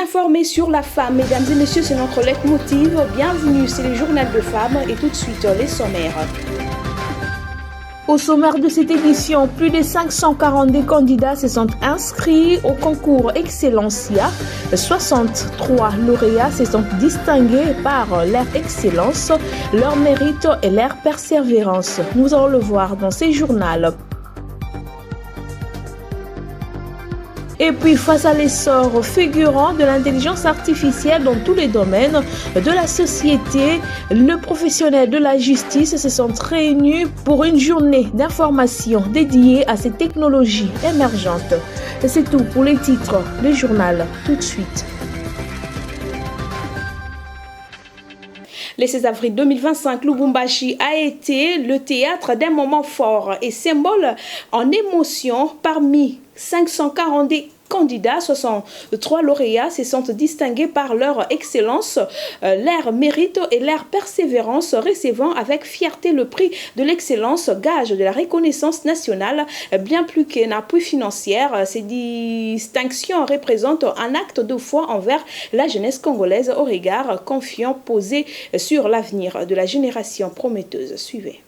S'informer sur la femme, mesdames et messieurs, c'est notre leitmotiv. Bienvenue, c'est le journal de femmes et tout de suite les sommaires. Au sommaire de cette édition, plus de 542 candidats se sont inscrits au concours Excellencia. 63 lauréats se sont distingués par leur excellence, leur mérite et leur persévérance. Nous allons le voir dans ces journaux. Et puis, face à l'essor fulgurant de l'intelligence artificielle dans tous les domaines de la société, les professionnels de la justice se sont réunis pour une journée d'information dédiée à ces technologies émergentes. Et c'est tout pour les titres, le journal, tout de suite. Le 16 avril 2025, Lubumbashi a été le théâtre d'un moment fort et symbole en émotion parmi 542 candidats, 63 lauréats se sont distingués par leur excellence, leur mérite et leur persévérance, recevant avec fierté le prix de l'excellence, gage de la reconnaissance nationale, bien plus qu'un appui financier. Ces distinctions représentent un acte de foi envers la jeunesse congolaise au regard confiant posé sur l'avenir de la génération prometteuse. Suivez.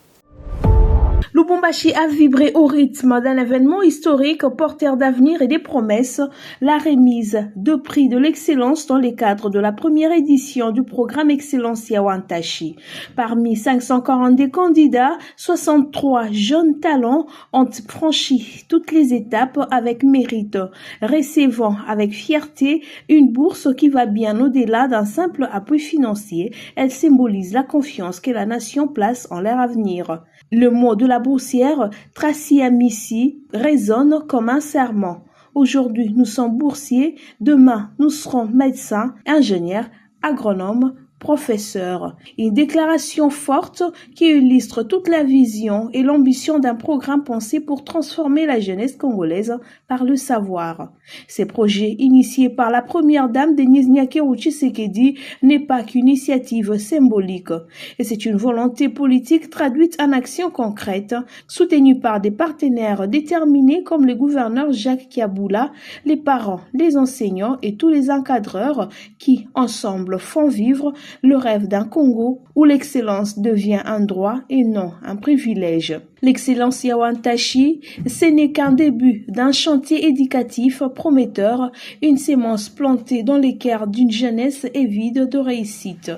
Lubumbashi a vibré au rythme d'un événement historique porteur d'avenir et des promesses, la remise de prix de l'excellence dans le cadre de la première édition du programme Excellencia Wantashi. Parmi 542 candidats, 63 jeunes talents ont franchi toutes les étapes avec mérite, recevant avec fierté une bourse qui va bien au-delà d'un simple appui financier. Elle symbolise la confiance que la nation place en leur avenir. Le mot de la boursière, Tracy Amissi, résonne comme un serment. Aujourd'hui, nous sommes boursiers, demain, nous serons médecins, ingénieurs, agronomes, professeurs. Une déclaration forte qui illustre toute la vision et l'ambition d'un programme pensé pour transformer la jeunesse congolaise par le savoir. Ces projets initiés par la première dame Denise Nyakeru Tshisekedi n'est pas qu'une initiative symbolique et c'est une volonté politique traduite en actions concrètes, soutenue par des partenaires déterminés comme le gouverneur Jacques Kiaboula, les parents, les enseignants et tous les encadreurs qui, ensemble, font vivre le rêve d'un Congo où l'excellence devient un droit et non un privilège. L'excellence Yawantashi, ce n'est qu'un début d'un chantier éducatif prometteur, une sémence plantée dans les cœurs d'une jeunesse évide de réussite.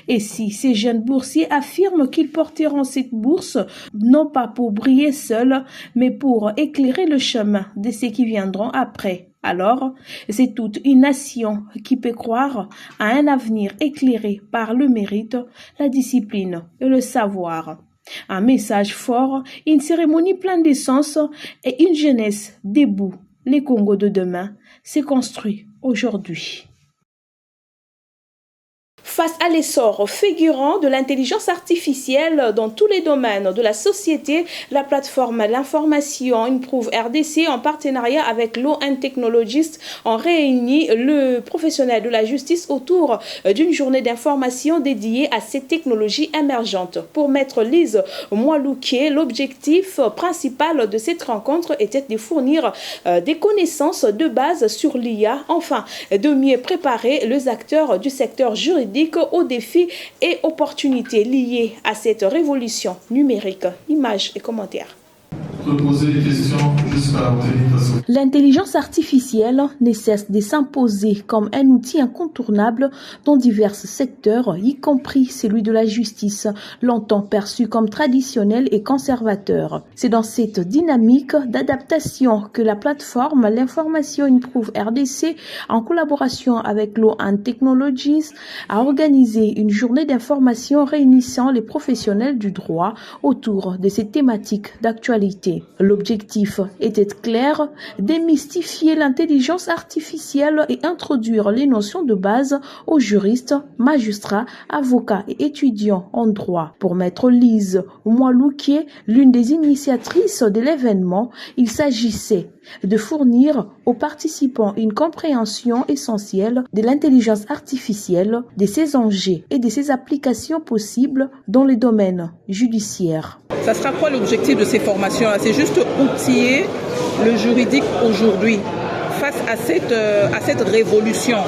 Et si ces jeunes boursiers affirment qu'ils porteront cette bourse, non pas pour briller seuls, mais pour éclairer le chemin de ceux qui viendront après. Alors, c'est toute une nation qui peut croire à un avenir éclairé par le mérite, la discipline et le savoir. Un message fort, une cérémonie pleine d'essence et une jeunesse debout. Les Congos de demain s'est construit aujourd'hui. Face à l'essor fulgurant de l'intelligence artificielle dans tous les domaines de la société, la plateforme L'Information Improve RDC, en partenariat avec Law and Technologists, ont réuni le professionnel de la justice autour d'une journée d'information dédiée à ces technologies émergentes. Pour Maître Lise Mwalouké, l'objectif principal de cette rencontre était de fournir des connaissances de base sur l'IA, enfin de mieux préparer les acteurs du secteur juridique aux défis et opportunités liées à cette révolution numérique. Images et commentaires. Poser des questions jusqu'à obtenir ça. L'intelligence artificielle ne cesse de s'imposer comme un outil incontournable dans divers secteurs, y compris celui de la justice, longtemps perçu comme traditionnel et conservateur. C'est dans cette dynamique d'adaptation que la plateforme L'Information Improve RDC, en collaboration avec Law and Technologies, a organisé une journée d'information réunissant les professionnels du droit autour de ces thématiques d'actualité. L'objectif était clair, démystifier l'intelligence artificielle et introduire les notions de base aux juristes, magistrats, avocats et étudiants en droit. Pour Maître Lise Mwalouké, l'une des initiatrices de l'événement, il s'agissait de fournir aux participants une compréhension essentielle de l'intelligence artificielle, de ses enjeux et de ses applications possibles dans les domaines judiciaires. Ça sera quoi l'objectif de ces formations-là? C'est juste outiller le juridique aujourd'hui, face à cette révolution.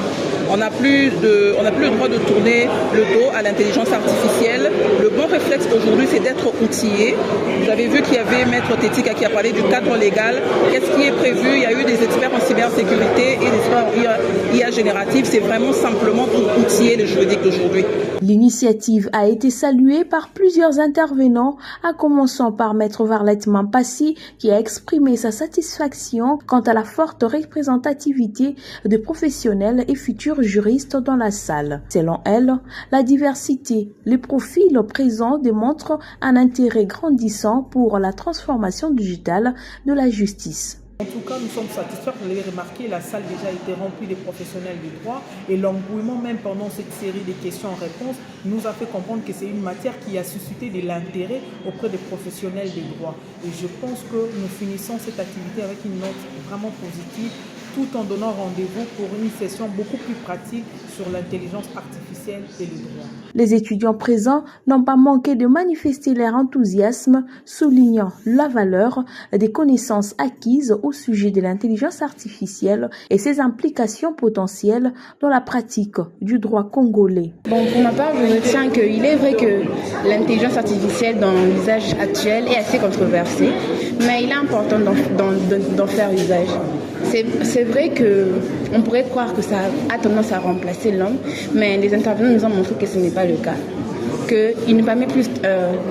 On n'a plus le droit de tourner le dos à l'intelligence artificielle. Le bon réflexe aujourd'hui, c'est d'être outillé. Vous avez vu qu'il y avait Maître Tetika qui a parlé du cadre légal. Qu'est-ce qui est prévu? Il y a eu des experts en cybersécurité et des experts en IA générative. C'est vraiment simplement pour outiller les juridiques d'aujourd'hui. L'initiative a été saluée par plusieurs intervenants, à commencer par Maître Varlette Mampassi, qui a exprimé sa satisfaction quant à la forte représentativité des professionnels et futurs juristes dans la salle. Selon elle, la diversité, les profils présents démontrent un intérêt grandissant pour la transformation digitale de la justice. En tout cas, nous sommes satisfaits. Vous l'avez remarqué, la salle déjà été remplie des professionnels du droit et l'engouement même pendant cette série de questions-réponses nous a fait comprendre que c'est une matière qui a suscité de l'intérêt auprès des professionnels du droit. Et je pense que nous finissons cette activité avec une note vraiment positive, tout en donnant rendez-vous pour une session beaucoup plus pratique sur l'intelligence artificielle et le droit. Les étudiants présents n'ont pas manqué de manifester leur enthousiasme, soulignant la valeur des connaissances acquises au sujet de l'intelligence artificielle et ses implications potentielles dans la pratique du droit congolais. Bon, pour ma part, je retiens qu'il est vrai que l'intelligence artificielle dans l'usage actuel est assez controversée, mais il est important d'en faire usage. C'est vrai qu'on pourrait croire que ça a tendance à remplacer l'homme, mais les intervenants nous ont montré que ce n'est pas le cas.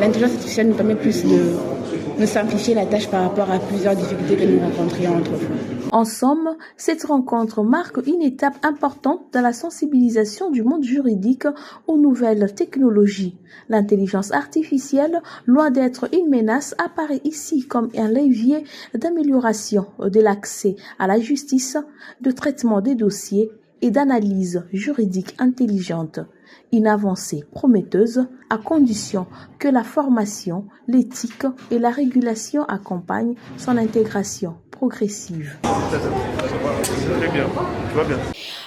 L'intelligence artificielle nous permet plus de simplifier la tâche par rapport à plusieurs difficultés que nous rencontrions autrefois. En somme, cette rencontre marque une étape importante dans la sensibilisation du monde juridique aux nouvelles technologies. L'intelligence artificielle, loin d'être une menace, apparaît ici comme un levier d'amélioration de l'accès à la justice, de traitement des dossiers et d'analyse juridique intelligente. Une avancée prometteuse à condition que la formation, l'éthique et la régulation accompagnent son intégration progressive.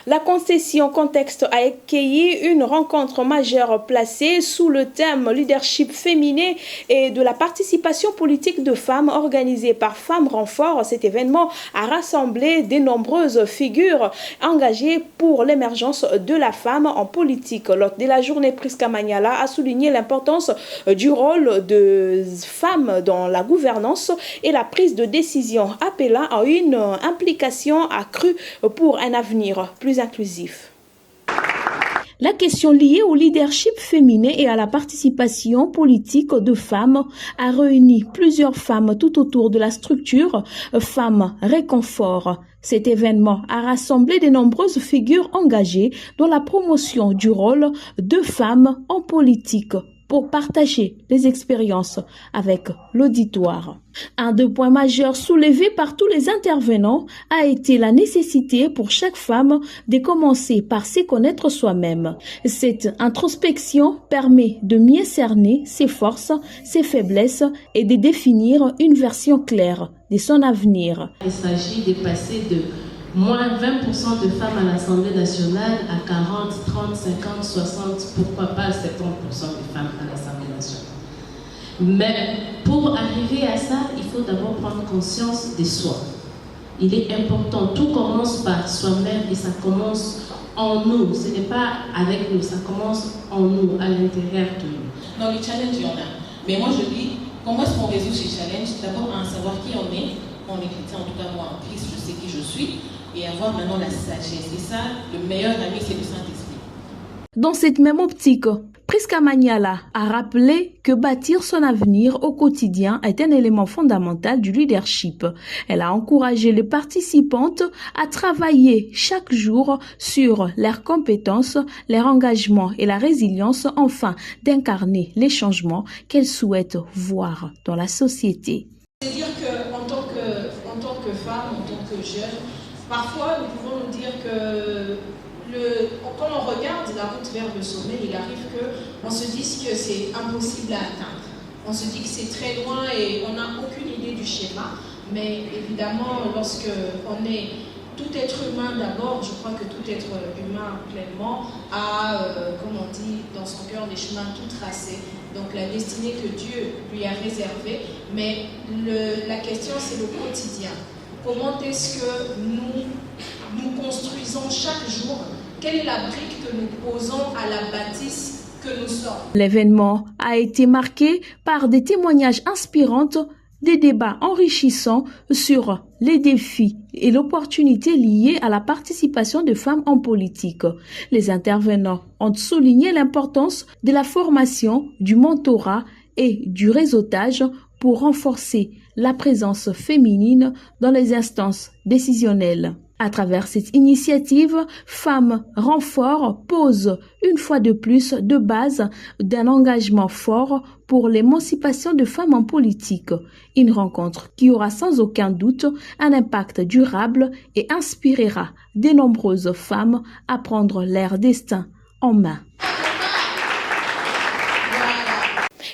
La concession Contexte a accueilli une rencontre majeure placée sous le thème leadership féminin et de la participation politique de femmes organisée par Femmes Renfort. Cet événement a rassemblé de nombreuses figures engagées pour l'émergence de la femme en politique. L'hôte de la journée, Priska Maniala, a souligné l'importance du rôle de femmes dans la gouvernance et la prise de décision, appelant à une implication accrue pour un avenir plus inclusif. La question liée au leadership féminin et à la participation politique de femmes a réuni plusieurs femmes tout autour de la structure Femmes Réconfort. Cet événement a rassemblé de nombreuses figures engagées dans la promotion du rôle de femmes en politique pour partager les expériences avec l'auditoire. Un des points majeurs soulevés par tous les intervenants a été la nécessité pour chaque femme de commencer par se connaître soi-même. Cette introspection permet de mieux cerner ses forces, ses faiblesses et de définir une version claire de son avenir. Il s'agit de passer de moins 20% de femmes à l'Assemblée nationale à 40, 30, 50, 60, pourquoi pas 70% de femmes à l'Assemblée nationale. Mais pour arriver à ça, il faut d'abord prendre conscience de soi. Il est important, tout commence par soi-même et ça commence en nous. Ce n'est pas avec nous, ça commence en nous, à l'intérieur de nous. Dans les challenges, il y en a. Mais moi je dis, comment est-ce qu'on résout ces challenges? D'abord, à savoir qui on est, en chrétien, en tout cas moi en Christ, je sais qui je suis. Et avoir maintenant la sagesse. Et ça, le meilleur ami, c'est le Saint-Esprit. Dans cette même optique, Priska Maniala a rappelé que bâtir son avenir au quotidien est un élément fondamental du leadership. Elle a encouragé les participantes à travailler chaque jour sur leurs compétences, leur engagement et la résilience, afin d'incarner les changements qu'elles souhaitent voir dans la société. C'est-à-dire qu'en tant que femme, en tant que jeune, parfois, nous pouvons nous dire que quand on regarde la route vers le sommet, il arrive qu'on se dise que c'est impossible à atteindre. On se dit que c'est très loin et on n'a aucune idée du schéma. Mais évidemment, lorsque on est tout être humain d'abord, je crois que tout être humain pleinement a, comme on dit, dans son cœur des chemins tout tracés. Donc la destinée que Dieu lui a réservée. Mais la question, c'est le quotidien. Comment est-ce que nous construisons chaque jour? Quelle est la brique que nous posons à la bâtisse que nous sommes? L'événement a été marqué par des témoignages inspirants, des débats enrichissants sur les défis et l'opportunité liées à la participation des femmes en politique. Les intervenants ont souligné l'importance de la formation, du mentorat et du réseautage pour renforcer la présence féminine dans les instances décisionnelles. À travers cette initiative, Femmes Renfort pose une fois de plus de base d'un engagement fort pour l'émancipation de femmes en politique. Une rencontre qui aura sans aucun doute un impact durable et inspirera de nombreuses femmes à prendre leur destin en main.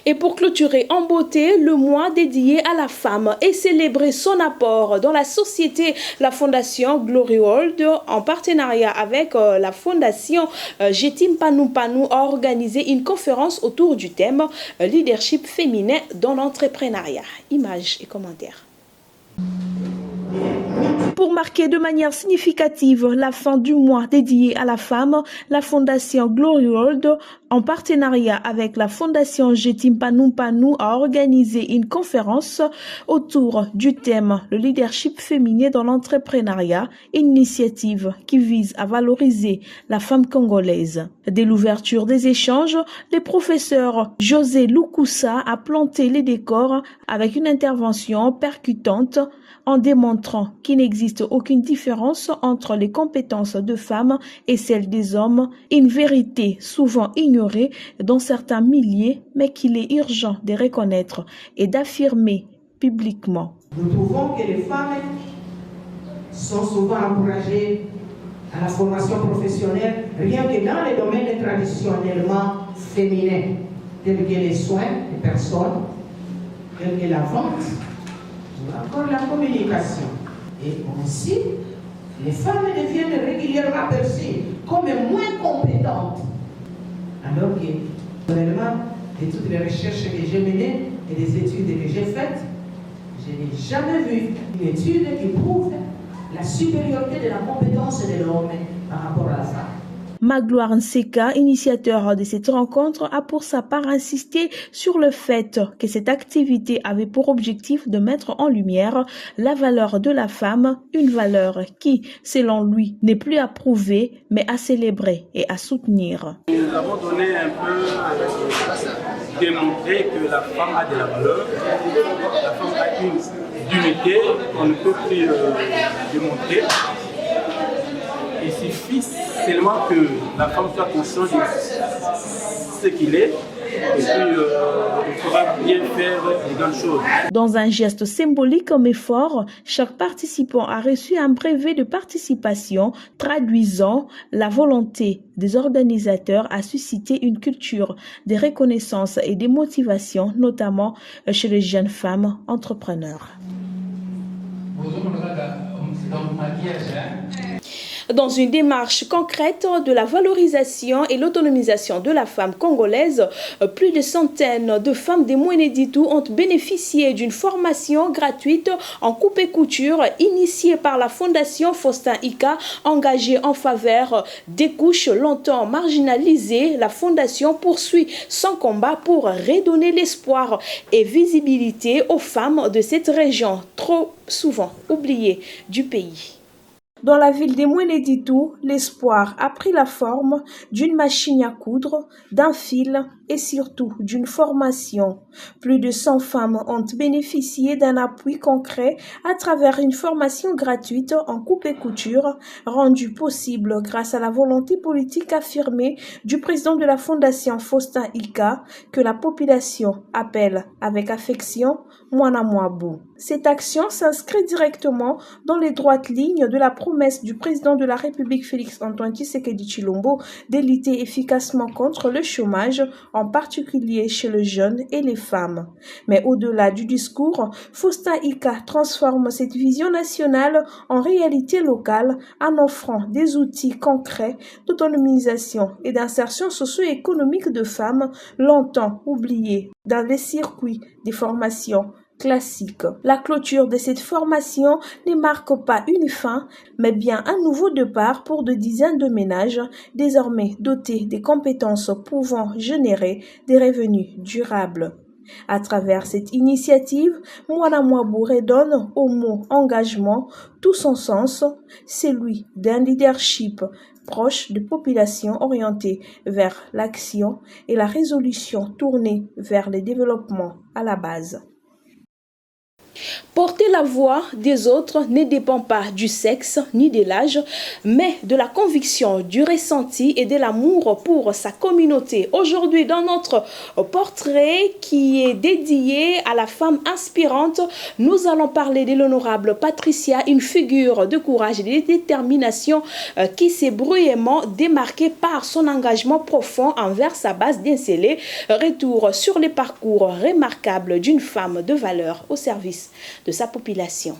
Et pour clôturer en beauté le mois dédié à la femme et célébrer son apport dans la société, la Fondation Glory World, en partenariat avec la Fondation Jetim Panou Panou, a organisé une conférence autour du thème Leadership féminin dans l'entrepreneuriat. Images et commentaires. Pour marquer de manière significative la fin du mois dédié à la femme, la Fondation Glory World, en partenariat avec la Fondation Jetim Panou Panou, a organisé une conférence autour du thème le leadership féminin dans l'entrepreneuriat, une initiative qui vise à valoriser la femme congolaise. Dès l'ouverture des échanges, le professeur José Loukoussa a planté les décors avec une intervention percutante en démontrant qu'il n'existe aucune différence entre les compétences de femmes et celles des hommes, une vérité souvent ignorée dans certains milieux, mais qu'il est urgent de reconnaître et d'affirmer publiquement. Nous trouvons que les femmes sont souvent encouragées à la formation professionnelle, rien que dans les domaines traditionnellement féminins, tels que les soins des personnes, tels que la vente, encore la communication. Et aussi, les femmes deviennent régulièrement perçues comme moins compétentes. Alors que, personnellement, de toutes les recherches que j'ai menées et des études que j'ai faites, je n'ai jamais vu une étude qui prouve la supériorité de la compétence de l'homme par rapport à la femme. Magloire Nseka, initiateur de cette rencontre, a pour sa part insisté sur le fait que cette activité avait pour objectif de mettre en lumière la valeur de la femme, une valeur qui, selon lui, n'est plus à prouver, mais à célébrer et à soutenir. Nous avons donné un peu démontrer que la femme a de la valeur, la femme a une dignité, on ne peut plus démontrer. Il suffit seulement que la femme soit consciente de ce qu'il est et puis il pourra bien faire de grandes choses. Dans un geste symbolique mais fort, chaque participant a reçu un brevet de participation traduisant la volonté des organisateurs à susciter une culture de reconnaissance et de motivation, notamment chez les jeunes femmes entrepreneurs. Dans une démarche concrète de la valorisation et l'autonomisation de la femme congolaise, plus de centaines de femmes des Mweneditu ont bénéficié d'une formation gratuite en coupe et couture initiée par la Fondation Faustin Ika, engagée en faveur des couches longtemps marginalisées. La Fondation poursuit son combat pour redonner l'espoir et visibilité aux femmes de cette région trop souvent oubliée du pays. Dans la ville des Mweneditu, l'espoir a pris la forme d'une machine à coudre, d'un fil et surtout d'une formation. Plus de 100 femmes ont bénéficié d'un appui concret à travers une formation gratuite en coupe et couture, rendue possible grâce à la volonté politique affirmée du président de la Fondation Faustin Ika, que la population appelle avec affection Mwana Mwabou. Cette action s'inscrit directement dans les droites lignes de la promesse du président de la République Félix-Antoine Tshisekedi Tshilombo de lutter efficacement contre le chômage, en particulier chez les jeunes et les femmes. Mais au-delà du discours, Faustin Ika transforme cette vision nationale en réalité locale en offrant des outils concrets d'autonomisation et d'insertion socio-économique de femmes longtemps oubliées dans les circuits des formations classique. La clôture de cette formation ne marque pas une fin, mais bien un nouveau départ pour de dizaines de ménages désormais dotés des compétences pouvant générer des revenus durables. À travers cette initiative, Mwana Mwabou redonne au mot engagement tout son sens, celui d'un leadership proche de populations orientées vers l'action et la résolution tournée vers le développement à la base. Porter la voix des autres ne dépend pas du sexe ni de l'âge, mais de la conviction, du ressenti et de l'amour pour sa communauté. Aujourd'hui, dans notre portrait qui est dédié à la femme inspirante, nous allons parler de l'honorable Patricia, une figure de courage et de détermination qui s'est bruyamment démarquée par son engagement profond envers sa base d'Insélé. Retour sur les parcours remarquables d'une femme de valeur au service de sa population.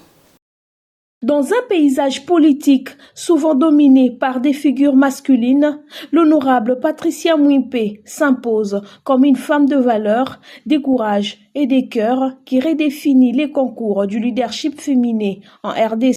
Dans un paysage politique souvent dominé par des figures masculines, l'honorable Patricia Mwimpe s'impose comme une femme de valeur, de courage et de cœur qui redéfinit les concours du leadership féminin en RDC.